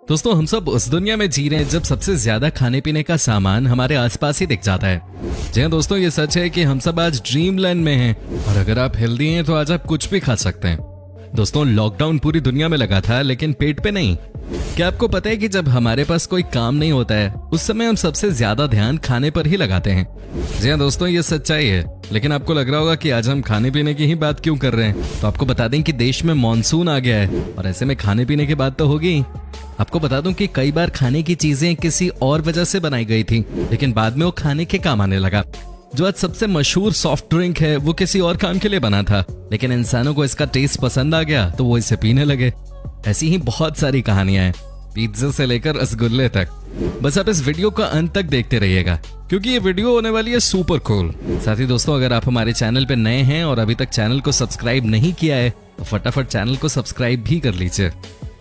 दोस्तों हम सब उस दुनिया में जी रहे हैं जब सबसे ज्यादा खाने पीने का सामान हमारे आसपास ही दिख जाता है। जी हाँ दोस्तों, ये सच है कि हम सब आज ड्रीम लैंड में हैं और अगर आप हेल्दी हैं तो आज आप कुछ भी खा सकते हैं। दोस्तों लॉकडाउन पूरी दुनिया में लगा था लेकिन पेट पे नहीं। क्या आपको पता है कि जब हमारे पास कोई काम नहीं होता है उस समय हम सबसे ज्यादा ध्यान खाने पर ही लगाते हैं। जी हाँ दोस्तों, ये सच्चाई है। लेकिन आपको लग रहा होगा कि आज हम खाने पीने की ही बात क्यों कर रहे हैं, तो आपको बता दें कि देश में मॉनसून आ गया है और ऐसे में खाने पीने की बात तो होगी। आपको बता दूं कि कई बार खाने की चीजें किसी और वजह से बनाई गई थी लेकिन बाद में वो खाने के काम आने लगा। जो आज सबसे मशहूर सॉफ्ट ड्रिंक है वो किसी और काम के लिए बना था लेकिन इंसानों को इसका टेस्ट पसंद आ गया तो वो इसे पीने लगे। ऐसी ही बहुत सारी कहानियां हैं, पिज्जा से लेकर रसगुल्ले तक। बस आप इस वीडियो का अंत तक देखते रहिएगा क्योंकि ये वीडियो होने वाली है सुपर कूल। साथ ही दोस्तों अगर आप हमारे चैनल पे नए हैं और अभी तक चैनल को सब्सक्राइब नहीं किया है तो फटाफट चैनल को सब्सक्राइब भी कर लीजिए।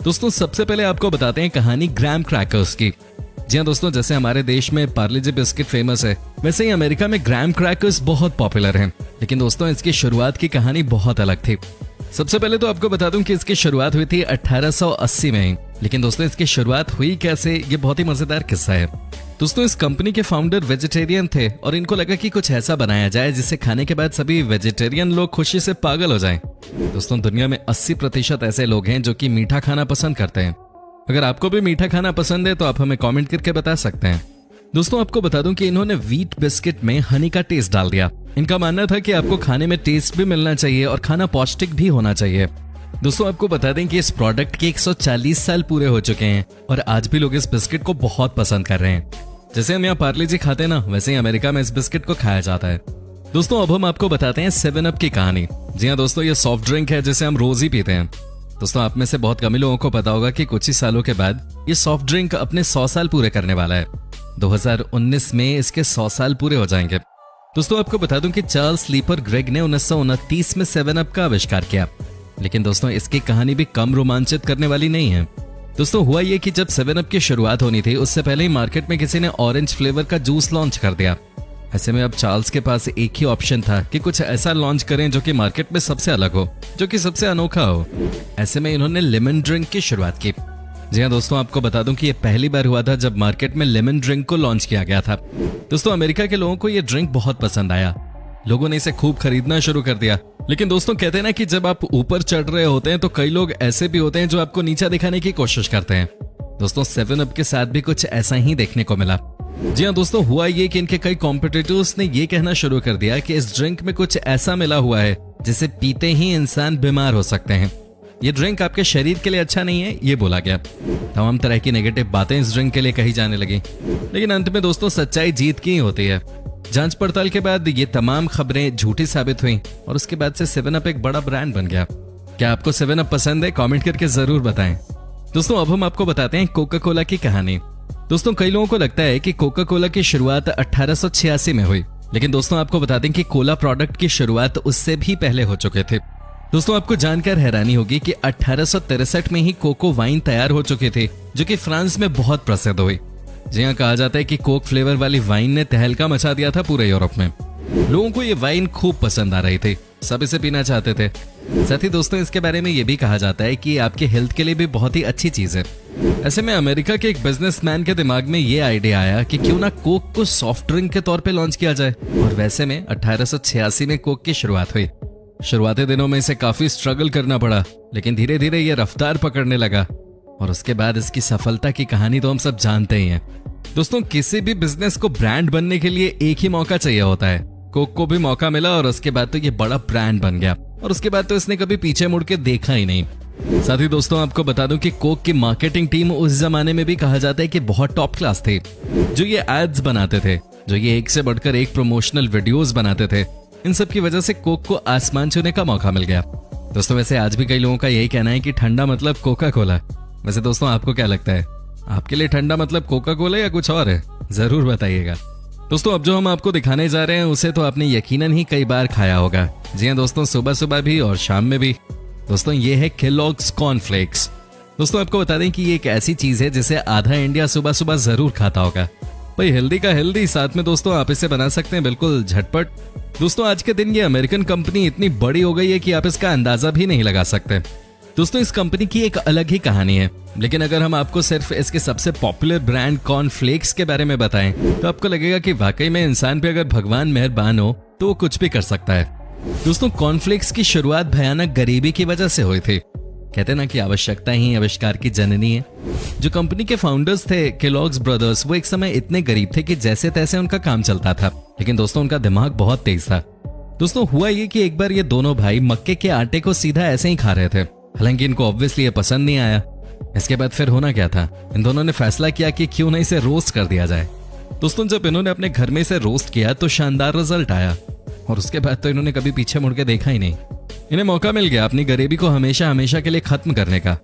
दोस्तों सबसे पहले आपको बताते हैं कहानी ग्राम क्रैकर्स की। जी हाँ दोस्तों, जैसे हमारे देश में पार्ले जी बिस्किट फेमस है वैसे ही अमेरिका में ग्राम क्रैकर्स बहुत पॉपुलर हैं। लेकिन दोस्तों इसकी शुरुआत की कहानी बहुत अलग थी। सबसे पहले तो आपको बता दूं कि इसकी शुरुआत हुई थी 1880 में ही। लेकिन दोस्तों इसकी शुरुआत हुई कैसे, ये बहुत ही मजेदार किस्सा है। दोस्तों इस कंपनी के फाउंडर वेजिटेरियन थे और इनको लगा कि कुछ ऐसा बनाया जाए जिसे खाने के बाद सभी वेजिटेरियन लोग खुशी से पागल हो जाएं। दोस्तों दुनिया में 80% ऐसे लोग हैं जो कि मीठा खाना पसंद करते हैं। अगर आपको भी मीठा खाना पसंद है तो आप हमें कमेंट करके बता सकते हैं। दोस्तों आपको बता दूं कि इन्होंने व्हीट बिस्किट में हनी का टेस्ट डाल दिया। इनका मानना था कि आपको खाने में टेस्ट भी मिलना चाहिए और खाना पौष्टिक भी होना चाहिए। दोस्तों आपको बता दें कि इस प्रोडक्ट के 140 साल पूरे हो चुके हैं और आज भी लोग इस बिस्किट को बहुत पसंद कर रहे हैं। जैसे हम यहाँ पार्ले जी खाते हैं ना, वैसे ही अमेरिका में इस बिस्किट को खाया जाता है। दोस्तों अब हम आपको बताते हैं 7 अप की कहानी। जी हाँ दोस्तों, ये सॉफ्ट ड्रिंक है जिसे हम रोज ही पीते हैं। दोस्तों आप में से बहुत कम ही लोगों को पता होगा कि कुछ ही सालों के बाद ये सॉफ्ट ड्रिंक अपने 100 साल पूरे करने वाला है। 2019 में इसके 100 साल पूरे हो जाएंगे। दोस्तों आपको बता दूं कि चार्ल्स लीपर ग्रेग ने 1929 में 7 अप का आविष्कार किया। लेकिन दोस्तों इसकी कहानी भी कम रोमांचित करने वाली नहीं है। दोस्तों हुआ ये कि जब 7 अप की शुरुआत होनी थी उससे पहले ही मार्केट में किसी ने ऑरेंज फ्लेवर का जूस लॉन्च कर दिया। ऐसे में अब चार्ल्स के पास एक ही ऑप्शन था कि कुछ ऐसा लॉन्च करें जो कि मार्केट में सबसे अलग हो, जो कि सबसे अनोखा हो। ऐसे में इन्होंने लेमन ड्रिंक की शुरुआत की। जी हाँ दोस्तों, आपको बता दूं कि ये पहली बार हुआ था जब मार्केट में लेमन ड्रिंक को लॉन्च किया गया था। दोस्तों अमेरिका के लोगों को ये ड्रिंक बहुत पसंद आया। लोगों ने इसे खूब खरीदना शुरू कर दिया। लेकिन दोस्तों कहते हैं ना कि जब आप ऊपर चढ़ रहे होते हैं तो कई लोग ऐसे भी होते हैं जो आपको नीचा दिखाने की कोशिश करते हैं। दोस्तों 7 अप के साथ भी कुछ ऐसा ही देखने को मिला। जी हाँ दोस्तों, हुआ ये कि इनके कई कॉम्पिटिटर्स ने ये कहना शुरू कर दिया कि इस ड्रिंक में कुछ ऐसा मिला हुआ है जिसे पीते ही इंसान बीमार हो सकते हैं। ये ड्रिंक आपके शरीर के लिए अच्छा नहीं है, ये बोला गया। तमाम तरह की नेगेटिव बातें इस ड्रिंक के लिए कही जाने लगी। लेकिन अंत में दोस्तों सच्चाई जीत की ही होती है। जांच पड़ताल के बाद ये तमाम खबरें झूठी साबित हुई और उसके बाद से 7 अप एक बड़ा ब्रांड बन गया। क्या आपको 7 अप पसंद है? कमेंट करके जरूर बताएं। दोस्तों अब हम आपको बताते हैं कोका कोला की कहानी। दोस्तों कई लोगों को लगता है कि कोका कोला की शुरुआत 1886 में हुई। लेकिन दोस्तों आपको बता दें कि कोला प्रोडक्ट की शुरुआत उससे भी पहले हो चुके थे। दोस्तों आपको जानकर हैरानी होगी कि 1863 में ही कोको वाइन तैयार हो चुके थे जो कि फ्रांस में बहुत प्रसिद्ध हुई। जी हाँ, कहा जाता है कि कोक फ्लेवर वाली वाइन ने तहलका मचा दिया था पूरे यूरोप में। लोगों को ये वाइन खूब पसंद आ रही थी, सब इसे पीना चाहते थे। साथ ही दोस्तों इसके बारे में ये भी कहा जाता है कि आपके हेल्थ के लिए भी बहुत ही अच्छी चीज है। ऐसे में अमेरिका के एक बिजनेसमैन के दिमाग में ये आइडिया आया कि क्यों ना कोक को सॉफ्ट ड्रिंक के तौर पे लॉन्च किया जाए। और वैसे में 1886 में कोक की शुरुआत हुई। शुरुआती दिनों में इसे काफी स्ट्रगल करना पड़ा लेकिन धीरे धीरे ये रफ्तार पकड़ने लगा और उसके बाद इसकी सफलता की कहानी तो हम सब जानते ही हैं। दोस्तों किसी भी बिजनेस को ब्रांड बनने के लिए एक ही मौका चाहिए होता है। कोक को भी मौका मिला और उसके बाद तो ये बड़ा ब्रांड बन गया और उसके बाद तो इसने कभी पीछे मुड़ के देखा ही नहीं। साथ ही दोस्तों आपको बता दूं कि कोक की मार्केटिंग टीम उस जमाने में भी कहा जाता है कि बहुत टॉप क्लास थे। जो ये एड्स बनाते थे, जो ये एक से बढ़कर एक प्रमोशनल वीडियोस बनाते थे, इन सब की वजह से कोक को आसमान छूने का मौका मिल गया। दोस्तों वैसे आज भी कई लोगों का यही कहना है कि ठंडा मतलब कोका कोला। वैसे दोस्तों आपको क्या लगता है, आपके लिए ठंडा मतलब कोका कोला या कुछ और है? जरूर बताइएगा। दोस्तों अब जो हम आपको दिखाने जा रहे हैं उसे तो आपने यकीनन ही कई बार खाया होगा। जी हाँ दोस्तों, सुबह सुबह भी और शाम में भी। दोस्तों ये है केलॉग्स कॉर्नफ्लेक्स। दोस्तों आपको बता दें कि ये एक ऐसी चीज है जिसे आधा इंडिया सुबह सुबह जरूर खाता होगा। भाई हेल्दी का हेल्दी, साथ में दोस्तों आप इसे बना सकते हैं बिल्कुल झटपट। दोस्तों आज के दिन ये अमेरिकन कंपनी इतनी बड़ी हो गई है कि आप इसका अंदाजा भी नहीं लगा सकते। दोस्तों इस कंपनी की एक अलग ही कहानी है, लेकिन अगर हम आपको सिर्फ इसके सबसे पॉपुलर ब्रांड कॉर्नफ्लेक्स के बारे में बताएं तो आपको लगेगा कि वाकई में इंसान पे अगर भगवान मेहरबान हो तो वो कुछ भी कर सकता है। दोस्तों कॉर्नफ्लेक्स की शुरुआत भयानक गरीबी की वजह से हुई थी। कहते ना कि आवश्यकता ही आविष्कार की जननी है। जो कंपनी के फाउंडर्स थे केलॉग्स ब्रदर्स, वो एक समय इतने गरीब थे कि जैसे तैसे उनका काम चलता था, लेकिन दोस्तों उनका दिमाग बहुत तेज था। दोस्तों हुआ ये कि एक बार ये दोनों भाई मक्के के आटे को सीधा ऐसे ही खा रहे थे, हालांकि इनको ऑब्वियसली ये पसंद नहीं आया। इसके बाद फिर होना क्या था, इन दोनों ने फैसला किया कि क्यों ना इसे रोस्ट कर दिया जाए। दोस्तों जब इन्होंने अपने घर में इसे रोस्ट किया तो शानदार रिजल्ट आया, और उसके बाद तो इन्होंने कभी पीछे मुड़ के देखा ही नहीं। इन्हें मौका मिल गया अपनी गरीबी को हमेशा हमेशा के लिए खत्म करने का।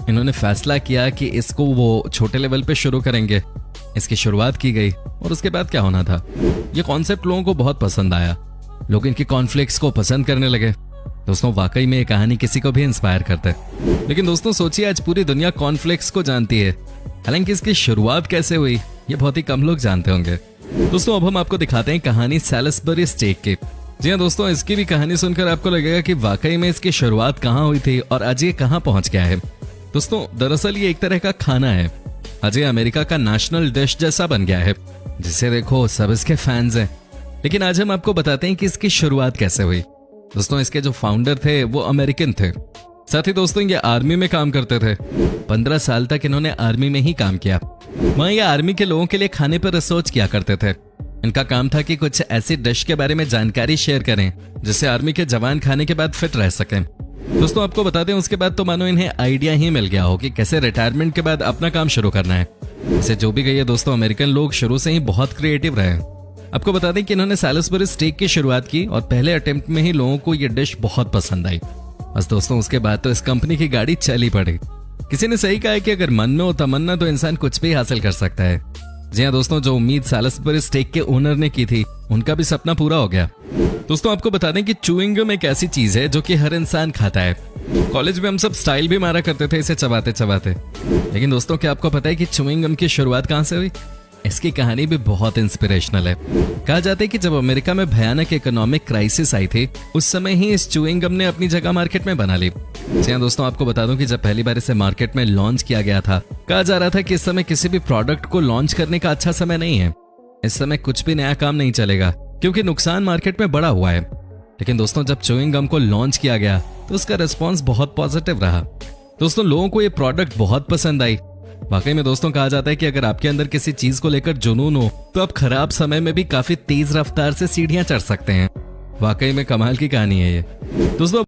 इन्होंने फैसला किया कि इसको वो छोटे लेवल पे शुरू करेंगे। इसकी शुरुआत की गई और उसके बाद क्या होना था, ये कॉन्सेप्ट लोगों को बहुत पसंद आया। लोग इनकी कॉर्नफ्लेक्स को पसंद करने लगे। दोस्तों वाकई में ये कहानी किसी को भी इंस्पायर करता है। लेकिन दोस्तों सोचिए, आज पूरी दुनिया कॉर्नफ्लेक्स को जानती है, हालांकि इसकी शुरुआत कैसे हुई ये बहुत ही कम लोग जानते होंगे। दोस्तों अब हम आपको दिखाते हैं कहानी सैलिसबरी स्टेक की। जी हाँ दोस्तों, इसकी भी कहानी सुनकर आपको लगेगा कि वाकई में इसकी शुरुआत कहाँ हुई थी और आज ये कहाँ पहुंच गया है। दोस्तों दरअसल ये एक तरह का खाना है, आज ये अमेरिका का नेशनल डिश जैसा बन गया है, जिसे देखो सब इसके फैंस हैं। लेकिन आज हम आपको बताते हैं कि इसकी शुरुआत कैसे हुई। दोस्तों इसके जो फाउंडर थे वो अमेरिकन थे, साथ ही दोस्तों ये आर्मी में काम करते थे। 15 साल तक इन्होंने आर्मी में ही काम किया। वहाँ ये आर्मी के लोगों के लिए खाने पर रिसर्च किया करते थे। इनका काम था कि कुछ ऐसी डिश के बारे में जानकारी शेयर करें जिससे आर्मी के जवान खाने के बाद फिट रह सकें। दोस्तों आपको बता दें, उसके बाद तो मानो इन्हें आइडिया ही मिल गया हो कि कैसे रिटायरमेंट के बाद अपना काम शुरू करना है। इसे जो भी कहिए दोस्तों, अमेरिकन लोग शुरू से ही बहुत क्रिएटिव रहे। आपको बता दें कि इन्होंने सैलिसबरी स्टेक की शुरुआत की और पहले अटेम्प्ट में ही लोगों को ये डिश बहुत पसंद आई। बस दोस्तों उसके बाद तो इस कंपनी की गाड़ी चली पड़ी। किसी ने सही कहा है कि अगर मन में हो तमन्ना तो इंसान कुछ भी हासिल कर सकता है। जी हाँ दोस्तों, जो उम्मीद सैलिसबरी स्टेक के ओनर ने की थी उनका भी सपना पूरा हो गया। दोस्तों आपको बता दें कि च्युइंग गम एक ऐसी चीज है जो कि हर इंसान खाता है। कॉलेज में हम सब स्टाइल भी मारा करते थे इसे चबाते चबाते। लेकिन दोस्तों क्या आपको पता है कि च्युइंग गम की शुरुआत कहां से हुई? इसकी कहानी भी बहुत इंस्पिरेशनल है। कहा जाता है कि जब अमेरिका में भयानक इकोनॉमिक क्राइसिस आई थी, उस समय ही इस च्युइंग गम ने अपनी जगह मार्केट में बना ली। जी हाँ दोस्तों, आपको बता दूं कि जब पहली बार इसे मार्केट में लॉन्च किया गया था, कहा जा रहा था कि इस समय किसी भी प्रोडक्ट को लॉन्च करने का अच्छा समय नहीं है। इस समय कुछ भी नया काम नहीं चलेगा क्योंकि नुकसान मार्केट में बड़ा हुआ है। लेकिन दोस्तों जब च्युइंग गम को लॉन्च किया गया तो उसका रिस्पॉन्स बहुत पॉजिटिव रहा। दोस्तों लोगों को ये प्रोडक्ट बहुत पसंद आई। वाकई में दोस्तों कहा जाता है कि अगर आपके अंदर किसी चीज को लेकर जुनून हो तो आप खराब समय में भी काफी तेज रफ्तार से सीढ़ियां चढ़ सकते हैं। वाकई में कमाल की कहानी है ये दोस्तों।